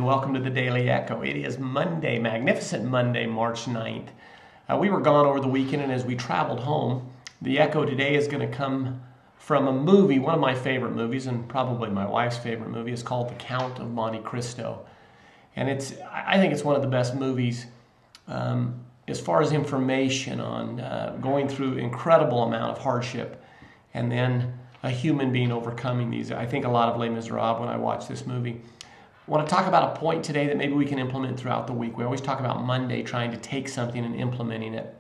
and welcome to the Daily Echo. It is Monday, magnificent Monday, March 9th. We were gone over the weekend, and as we traveled home, the Echo today is going to come from a movie, one of my favorite movies, and probably my wife's favorite movie. Is called The Count of Monte Cristo. And I think it's one of the best movies as far as information on going through incredible amount of hardship and then a human being overcoming these. I think a lot of Les Miserables when I watch this movie. I want to talk about a point today that maybe we can implement throughout the week. We always talk about Monday trying to take something and implementing it.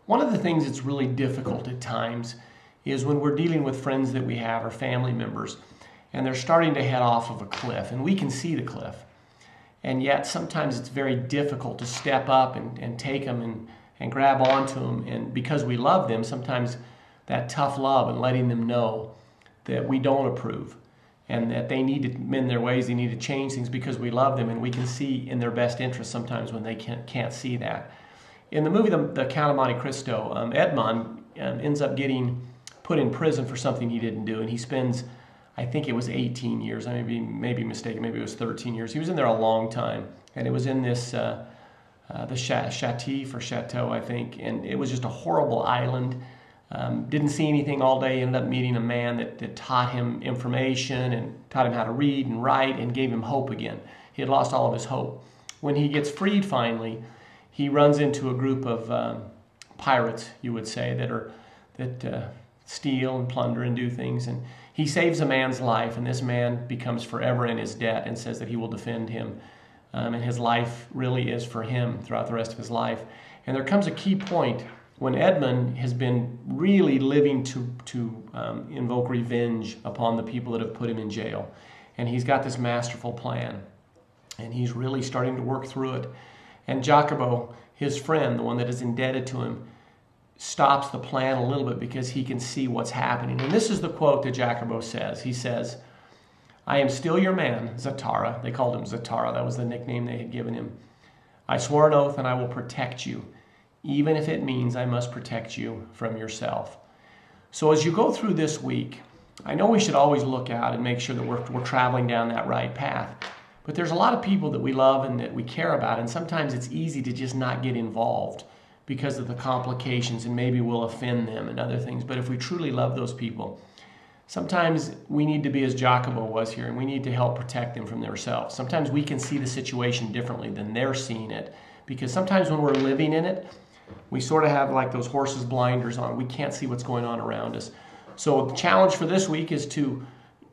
One of the things that's really difficult at times is when we're dealing with friends that we have or family members and they're starting to head off of a cliff, and we can see the cliff. And yet sometimes it's very difficult to step up and take them and grab onto them. And because we love them, sometimes that tough love and letting them know that we don't approve and that they need to mend their ways, they need to change things because we love them, and we can see in their best interest sometimes when they can't see that. In the movie The Count of Monte Cristo, Edmond ends up getting put in prison for something he didn't do, and he spends, I think it was 18 years, I may be mistaken, maybe it was 13 years. He was in there a long time, and it was in this, the Chateau, I think, and it was just a horrible island. Didn't see anything all day, ended up meeting a man that taught him information and taught him how to read and write and gave him hope again. He had lost all of his hope. When he gets freed finally, he runs into a group of pirates, you would say, that steal and plunder and do things. And he saves a man's life, and this man becomes forever in his debt and says that he will defend him. And his life really is for him throughout the rest of his life. And there comes a key point when Edmond has been really living to invoke revenge upon the people that have put him in jail. And he's got this masterful plan. And he's really starting to work through it. And Jacobo, his friend, the one that is indebted to him, stops the plan a little bit because he can see what's happening. And this is the quote that Jacobo says. He says, "I am still your man, Zatara." They called him Zatara. That was the nickname they had given him. "I swore an oath and I will protect you, even if it means I must protect you from yourself." So as you go through this week, I know we should always look out and make sure that we're traveling down that right path. But there's a lot of people that we love and that we care about, and sometimes it's easy to just not get involved because of the complications, and maybe we'll offend them and other things. But if we truly love those people, sometimes we need to be as Jacobo was here, and we need to help protect them from themselves. Sometimes we can see the situation differently than they're seeing it, because sometimes when we're living in it, we sort of have like those horses' blinders on. We can't see what's going on around us. So the challenge for this week is to,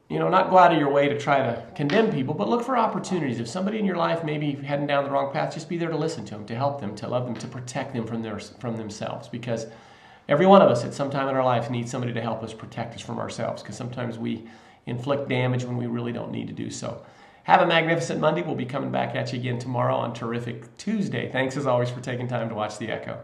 not go out of your way to try to condemn people, but look for opportunities. If somebody in your life may be heading down the wrong path, just be there to listen to them, to help them, to love them, to protect them from themselves. Because every one of us at some time in our life needs somebody to help us protect us from ourselves, because sometimes we inflict damage when we really don't need to do so. Have a magnificent Monday. We'll be coming back at you again tomorrow on Terrific Tuesday. Thanks as always for taking time to watch The Echo.